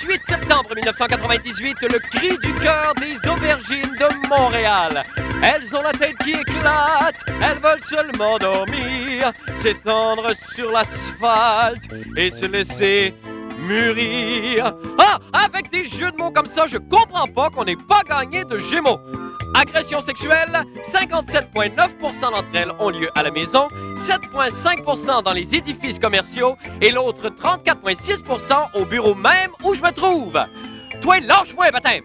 28 septembre 1998, le cri du cœur des aubergines de Montréal. Elles ont la tête qui éclate, elles veulent seulement dormir, s'étendre sur l'asphalte et se laisser mûrir. Ah, avec des jeux de mots comme ça, je comprends pas qu'on n'ait pas gagné de Gémeaux. Agression sexuelle, 57,9% d'entre elles ont lieu à la maison, 7,5% dans les édifices commerciaux et l'autre 34,6% au bureau même où je me trouve. Toi, lâche-moi, baptême!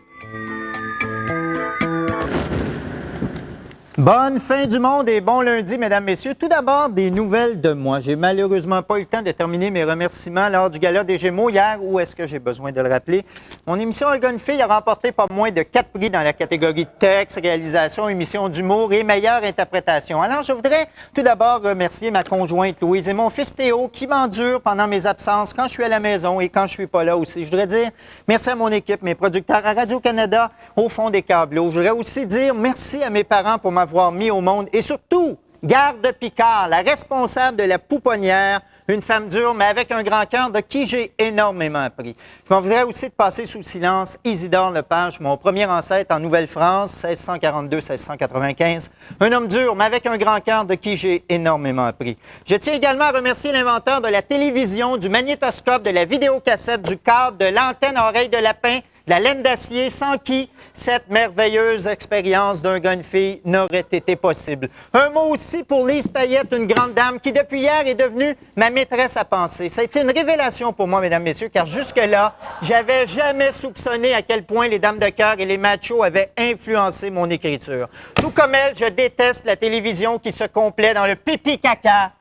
Bonne fin du monde et bon lundi, mesdames, messieurs. Tout d'abord, des nouvelles de moi. J'ai malheureusement pas eu le temps de terminer mes remerciements lors du Gala des Gémeaux hier, ou est-ce que j'ai besoin de le rappeler? Mon émission Un gars, une fille a remporté pas moins de 4 prix dans la catégorie texte, réalisation, émission d'humour et meilleure interprétation. Alors, je voudrais tout d'abord remercier ma conjointe Louise et mon fils Théo qui m'endurent pendant mes absences quand je suis à la maison et quand je suis pas là aussi. Je voudrais dire merci à mon équipe, mes producteurs à Radio-Canada, au fond des câbleaux. Je voudrais aussi dire merci à mes parents pour m'avoir mis au monde et surtout, Garde Picard, la responsable de la pouponnière, une femme dure mais avec un grand cœur de qui j'ai énormément appris. Je m'en voudrais aussi de passer sous silence Isidore Lepage, mon premier ancêtre en Nouvelle-France, 1642-1695. Un homme dur mais avec un grand cœur de qui j'ai énormément appris. Je tiens également à remercier l'inventeur de la télévision, du magnétoscope, de la vidéocassette, du câble, de l'antenne oreille de lapin, de la laine d'acier, sans qui cette merveilleuse expérience d'un gars, une fille n'aurait été possible. Un mot aussi pour Lise Payette, une grande dame qui, depuis hier, est devenue ma maîtresse à penser. Ça a été une révélation pour moi, mesdames, messieurs, car jusque-là, j'avais jamais soupçonné à quel point les dames de cœur et les machos avaient influencé mon écriture. Tout comme elle, je déteste la télévision qui se complaît dans le pipi-caca.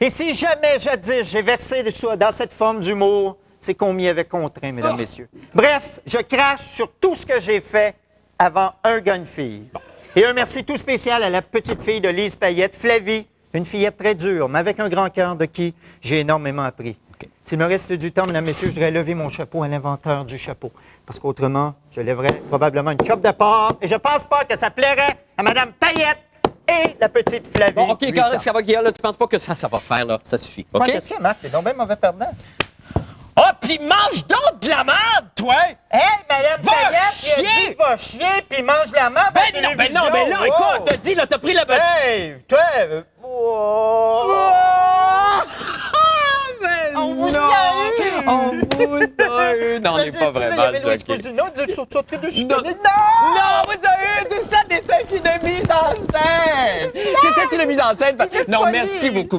Et si jamais, jadis, j'ai versé dans cette forme d'humour, c'est qu'on m'y avait contraint, mesdames, messieurs. Bref, je crache sur tout ce que j'ai fait avant Un gars, une fille. Et un merci tout spécial à la petite fille de Lise Payette, Flavie, une fillette très dure, mais avec un grand cœur de qui j'ai énormément appris. Okay. S'il me reste du temps, mesdames, messieurs, je voudrais lever mon chapeau à l'inventeur du chapeau. Parce qu'autrement, je lèverais probablement une chope de porc. Et je pense pas que ça plairait à Mme Payette et la petite Flavie. Bon, OK, Carl, ça va, Guillaume, là, tu penses pas que ça va faire, là? Ça suffit, OK? Qu'est-ce qu'il y a, Marc? T'es donc bien mauvais perdant. Ah, oh, pis mange donc de la merde, toi! Hey, Madame Payette, il a dit va chier, puis mange de la merde à la télévision. Ben non, écoute, t'as dit, là, t'as pris la bonne... Hey, toi... On vous a eu! Non, on n'est pas vraiment choqués. Non, vous avez eu tout ça des faits de mise en scène! C'était une mise en scène? Non, merci beaucoup,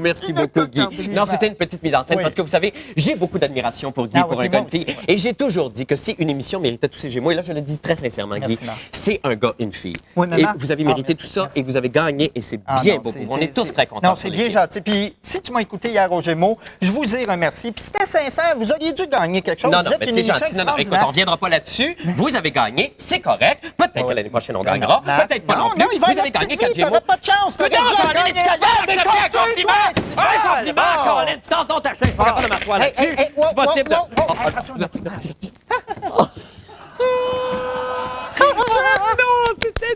Guy. Non, c'était une petite mise en scène parce que vous savez, j'ai beaucoup d'admiration pour Guy, pour un gars, une fille. Et j'ai toujours dit que si une émission méritait tous ces Gémeaux, et là, je le dis très sincèrement, Guy, c'est un gars, une fille. Et vous avez mérité tout ça et vous avez gagné et c'est bien beau. On est tous très contents. Non, c'est bien gentil. Puis si tu m'as écouté hier aux Gémeaux, je vous ai remercié. Puis c'était sincère, vous auriez dû gagner quelque chose. Non, mais c'est gentil. Non, écoute, on ne reviendra pas là-dessus. Vous avez gagné, c'est correct. Peut-être que l'année prochaine, on gagnera. Peut-être pas non plus. Vous avez gagné 4 Gémeaux. Pas de chance. Tu tasses dans ta chaise. Je suis pas capable de m'asseoir là-dessus. C'est possible de... Non, c'était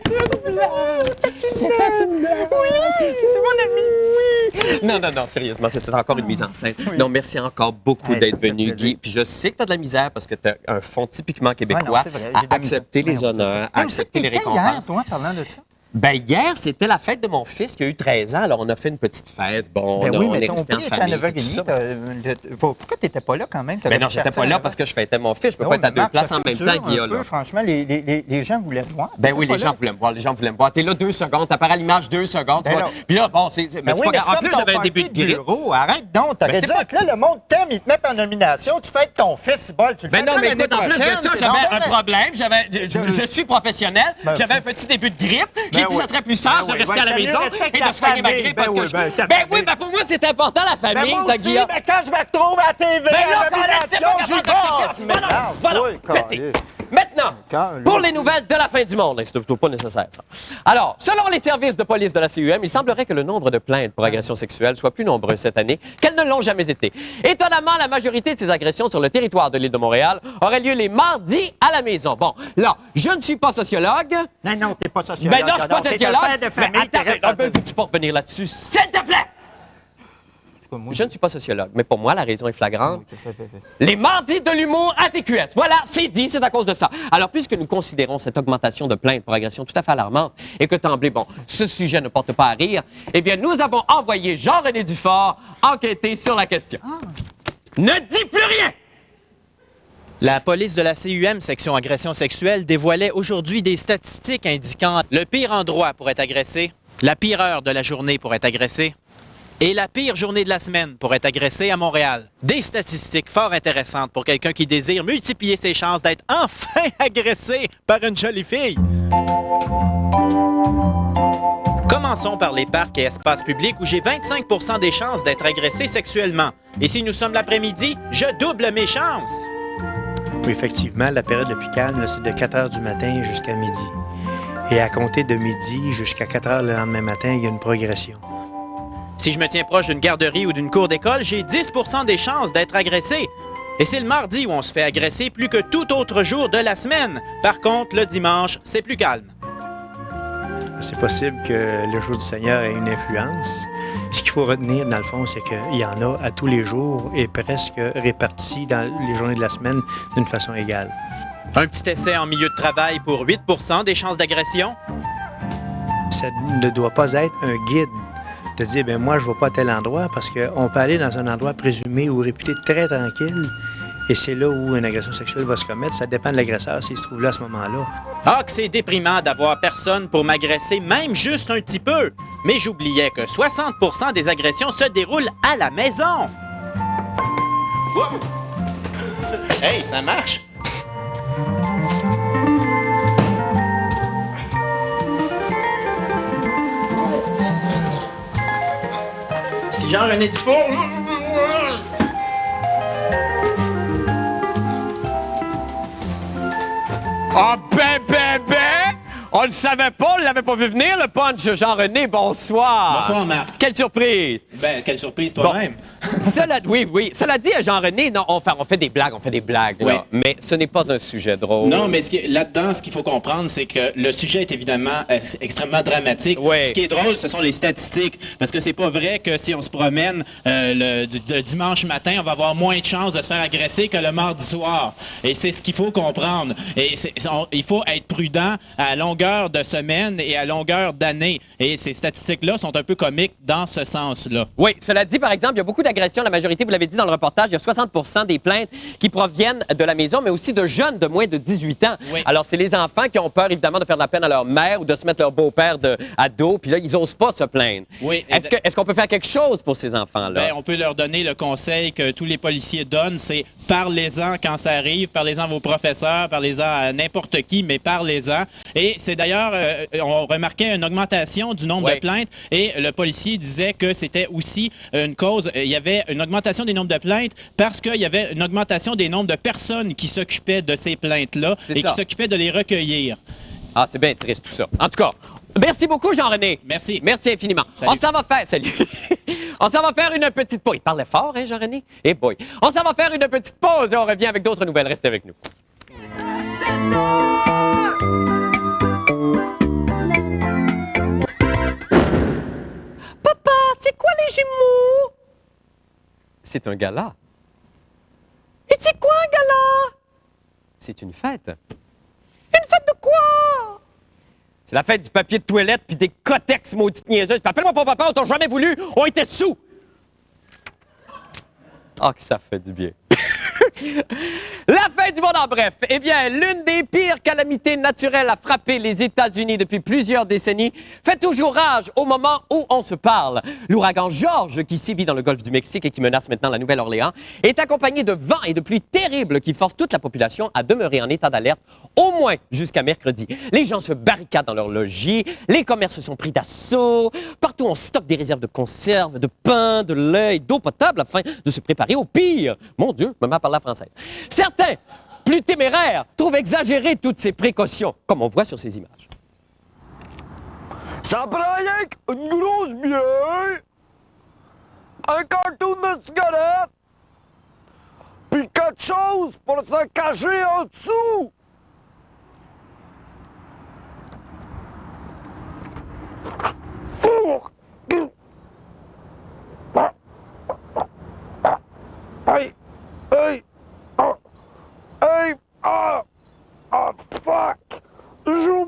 une blague! Oui, c'est mon ami, oui! Non, sérieusement, c'était encore une mise en scène. Oui. Non, merci encore beaucoup d'être venu, Guy. Puis je sais que tu as de la misère parce que tu as un fond typiquement québécois à accepter les honneurs, à accepter les récompenses. Hier, toi, parlant de ça? Ben hier, c'était la fête de mon fils qui a eu 13 ans. Alors, on a fait une petite fête. Bon, on est resté en famille. Pourquoi tu n'étais pas là quand même? Ben non, j'étais pas là parce que je fêtais mon fils. Je peux pas être à deux places en même temps, Guillaume. Franchement, les gens voulaient me voir. Ben oui, les gens voulaient me voir. Les gens voulaient me voir. T'es là 2 secondes, t'apparais à l'image 2 secondes. Puis là, bon, mais c'est pas grave. En plus, j'avais un début de grippe. Arrête donc. T'aurais dit que là, le monde t'aime, ils te mettent en nomination. Tu fêtes ton fils, bol. Ben non, mais écoute, en plus de ça, j'avais un problème. Je suis professionnel. J'avais un petit début de grippe. J'ai dit que ça serait plus simple de rester à la maison et de soigner ma grippe parce que ben oui, mais pour moi, c'est important, la famille, ça, Guillaume. Mais quand je me retrouve à la TV, à la nomination, j'y vais. Maintenant, pour les nouvelles de la fin du monde, c'est plutôt pas nécessaire, ça. Alors, selon les services de police de la CUM, il semblerait que le nombre de plaintes pour agressions sexuelles soit plus nombreux cette année qu'elles ne l'ont jamais été. Étonnamment, la majorité de ces agressions sur le territoire de l'île de Montréal auraient lieu les mardis à la maison. Bon, là, je ne suis pas sociologue. Non, t'es pas sociologue. Ben non, je suis pas sociologue. De famille, mais attends, veux-tu pas revenir là-dessus, s'il te plaît? cas, moi, Je ne suis pas sociologue, mais pour moi, la raison est flagrante. Oui, Les mardis de l'humour à TQS. Voilà, c'est dit, c'est à cause de ça. Alors, puisque nous considérons cette augmentation de plaintes pour agression tout à fait alarmante et que d'emblée, bon, ce sujet ne porte pas à rire, eh bien, nous avons envoyé Jean-René Dufort enquêter sur la question. Ne dis plus rien! La police de la CUM, section agression sexuelle, dévoilait aujourd'hui des statistiques indiquant le pire endroit pour être agressé, la pire heure de la journée pour être agressé et la pire journée de la semaine pour être agressé à Montréal. Des statistiques fort intéressantes pour quelqu'un qui désire multiplier ses chances d'être enfin agressé par une jolie fille. Commençons par les parcs et espaces publics où j'ai 25% des chances d'être agressé sexuellement. Et si nous sommes l'après-midi, je double mes chances. Oui, effectivement, la période la plus calme, c'est de 4 heures du matin jusqu'à midi. Et à compter de midi jusqu'à 4 heures le lendemain matin, il y a une progression. Si je me tiens proche d'une garderie ou d'une cour d'école, j'ai 10% des chances d'être agressé. Et c'est le mardi où on se fait agresser plus que tout autre jour de la semaine. Par contre, le dimanche, c'est plus calme. C'est possible que le jour du Seigneur ait une influence. Ce qu'il faut retenir, dans le fond, c'est qu'il y en a à tous les jours et presque répartis dans les journées de la semaine d'une façon égale. Un petit essai en milieu de travail pour 8% des chances d'agression. Ça ne doit pas être un guide de dire, bien moi, je ne vais pas à tel endroit parce qu'on peut aller dans un endroit présumé ou réputé très tranquille et c'est là où une agression sexuelle va se commettre. Ça dépend de l'agresseur s'il se trouve là à ce moment-là. Ah, que c'est déprimant d'avoir personne pour m'agresser, même juste un petit peu. Mais j'oubliais que 60% des agressions se déroulent à la maison. Wow. Hey, ça marche! C'est Jean-René Dufort. Ah ben! On le savait pas, on l'avait pas vu venir, le punch Jean-René, bonsoir. Bonsoir, Marc. Quelle surprise. Ben, quelle surprise toi-même. Oui. Cela dit, Jean-René, non, on fait des blagues, là, Oui. mais ce n'est pas un sujet drôle. Non, mais là-dedans, ce qu'il faut comprendre, c'est que le sujet est évidemment extrêmement dramatique. Oui. Ce qui est drôle, ce sont les statistiques. Parce que c'est pas vrai que si on se promène le dimanche matin, on va avoir moins de chances de se faire agresser que le mardi soir. Et c'est ce qu'il faut comprendre. Et il faut être prudent à longueur de semaine et à longueur d'année. Et ces statistiques-là sont un peu comiques dans ce sens-là. Oui, cela dit, par exemple, il y a beaucoup d'agressions. La majorité, vous l'avez dit dans le reportage, il y a 60% des plaintes qui proviennent de la maison, mais aussi de jeunes de moins de 18 ans. Oui. Alors, c'est les enfants qui ont peur, évidemment, de faire de la peine à leur mère ou de se mettre leur beau-père à dos, puis là, ils n'osent pas se plaindre. Oui. Est-ce qu'on peut faire quelque chose pour ces enfants-là? Ben, on peut leur donner le conseil que tous les policiers donnent, c'est parlez-en quand ça arrive, parlez-en à vos professeurs, parlez-en à n'importe qui, mais parlez-en. Et c'est d'ailleurs, on remarquait une augmentation du nombre de plaintes et le policier disait que c'était aussi une cause, il y avait une augmentation des nombres de plaintes parce qu'il y avait une augmentation des nombres de personnes qui s'occupaient de ces plaintes-là et qui s'occupaient de les recueillir. Ah, c'est bien triste tout ça. En tout cas, merci beaucoup, Jean-René. Merci. Merci infiniment. Salut. On s'en va faire... Salut. On s'en va faire une petite pause. Il parlait fort, hein, Jean-René? Eh boy. On s'en va faire une petite pause et on revient avec d'autres nouvelles. Restez avec nous. Papa, c'est quoi les Gémeaux? C'est un gala. Et c'est quoi un gala? C'est une fête. Une fête de quoi? C'est la fête du papier de toilette puis des cotex maudites niaiseuses. Puis appelle-moi pas papa, on t'a jamais voulu, on était sous. Ah, que ça fait du bien. La fin du monde en bref. Eh bien, l'une des pires calamités naturelles à frapper les États-Unis depuis plusieurs décennies fait toujours rage au moment où on se parle. L'ouragan George, qui sévit dans le golfe du Mexique et qui menace maintenant la Nouvelle-Orléans, est accompagné de vents et de pluies terribles qui forcent toute la population à demeurer en état d'alerte au moins jusqu'à mercredi. Les gens se barricadent dans leur logis, les commerces sont pris d'assaut, partout on stocke des réserves de conserves, de pain, de lait, d'eau potable afin de se préparer au pire. Mon Dieu, je me mets à parler la française. Certains, plus téméraires, trouvent exagérées toutes ces précautions, comme on voit sur ces images. Ça prend rien qu'une grosse bière, un carton de cigarette, puis quelque chose pour se cacher en dessous.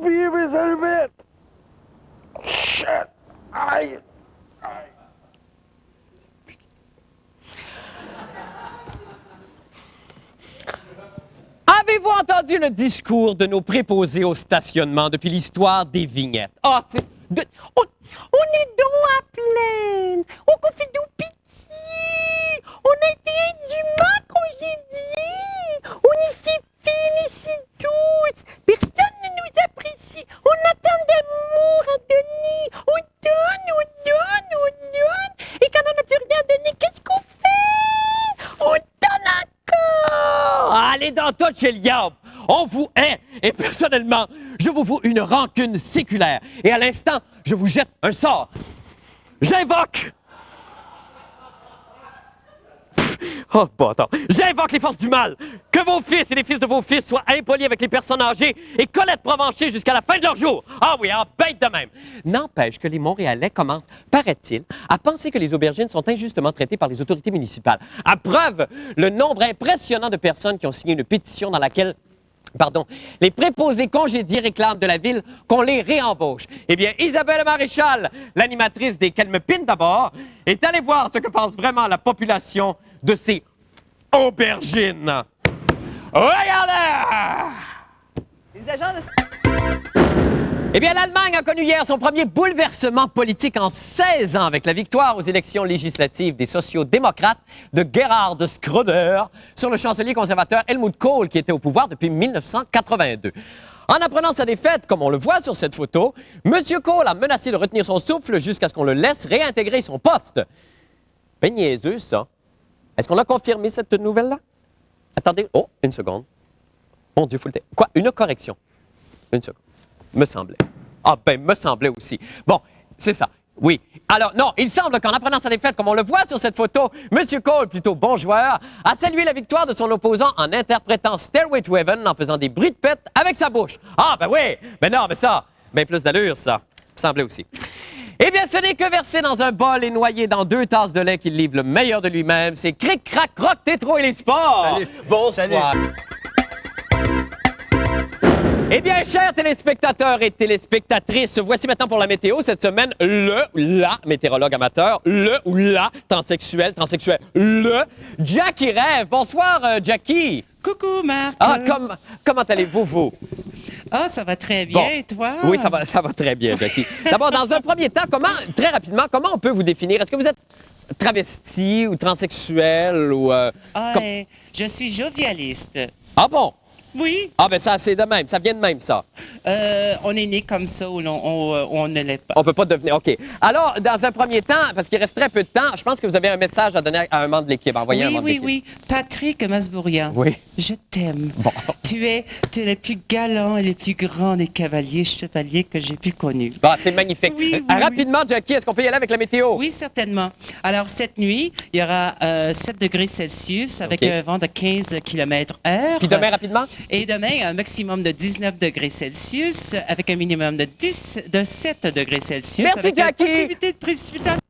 oublié mes allumettes. Shit! Aïe! Avez-vous entendu le discours de nos préposés au stationnement depuis l'histoire des vignettes? Ah, on est donc à plaindre. On fait nous pitié. On a été indûment congédiés. On est si fines et si douces. Personne ne nous apprécie. On a tant d'amour à donner. On donne, on donne, on donne. Et quand on n'a plus rien à donner, qu'est-ce qu'on fait? On donne encore. Allez dans toi chez le diable. On vous hait. Et personnellement, je vous voue une rancune séculaire. Et à l'instant, je vous jette un sort. J'invoque... Oh, bâtard. J'invoque les forces du mal. Que vos fils et les fils de vos fils soient impolis avec les personnes âgées et Colette Provencher jusqu'à la fin de leur jour. Ah oui, en bête de même. N'empêche que les Montréalais commencent, paraît-il, à penser que les aubergines sont injustement traitées par les autorités municipales. À preuve, le nombre impressionnant de personnes qui ont signé une pétition dans laquelle les préposés congédiés réclament de la ville qu'on les réembauche. Eh bien, Isabelle Maréchal, l'animatrice des Qu'elle me pine d'abord, est allée voir ce que pense vraiment la population de ces aubergines. Regardez! Les agents de... Eh bien, l'Allemagne a connu hier son premier bouleversement politique en 16 ans avec la victoire aux élections législatives des sociaux-démocrates de Gerhard Schröder sur le chancelier conservateur Helmut Kohl qui était au pouvoir depuis 1982. En apprenant sa défaite, comme on le voit sur cette photo, M. Kohl a menacé de retenir son souffle jusqu'à ce qu'on le laisse réintégrer son poste. Ben niaiseux, ça. Est-ce qu'on a confirmé cette nouvelle-là? Attendez, oh, une seconde. Mon Dieu, faut le... Quoi? Une correction. Une seconde. Me semblait. Ah ben, me semblait aussi. Bon, c'est ça. Oui. Alors, non, il semble qu'en apprenant sa défaite, comme on le voit sur cette photo, M. Kohl, plutôt bon joueur, a salué la victoire de son opposant en interprétant Stairway to Heaven en faisant des bruits de pète avec sa bouche. Ah ben oui! Ben non, mais ça, ben plus d'allure, ça. Me semblait aussi. Eh bien, ce n'est que versé dans un bol et noyé dans 2 tasses de lait qu'il livre le meilleur de lui-même. C'est Cric, Crac, Croc, Tétro et les sports. Salut. Bonsoir. Salut. Eh bien, chers téléspectateurs et téléspectatrices, voici maintenant pour la météo cette semaine le ou la météorologue amateur, le ou la transsexuel, le Jackie Rêve. Bonsoir, Jackie. Coucou, Marc. Ah, comment allez-vous, vous? Ah, ça va très bien, Bon. et toi? Oui, ça va très bien, Jackie. D'abord, dans un premier temps, très rapidement, comment on peut vous définir? Est-ce que vous êtes travesti ou transsexuel ou... Je suis jovialiste. Ah bon? Oui, Ah ben ça, c'est de même. Ça vient de même, ça. on est né comme ça ou on ne l'est pas. On peut pas devenir... OK. Alors, dans un premier temps, parce qu'il reste très peu de temps, je pense que vous avez un message à donner à un membre de l'équipe. Envoyez un membre de l'équipe. Oui. Patrick Masbourian. Oui. Je t'aime. Bon. Tu es le plus galant et le plus grand des chevaliers que j'ai pu connus. Bon, c'est magnifique. Oui, Rapidement, Jackie, est-ce qu'on peut y aller avec la météo? Oui, certainement. Alors, cette nuit, il y aura 7 degrés Celsius avec OK. un vent de 15 km/h. Puis demain, rapidement? Et demain, un maximum de 19 degrés Celsius avec un minimum de 7 degrés Celsius Merci, avec Jackie. une possibilité de précipitation.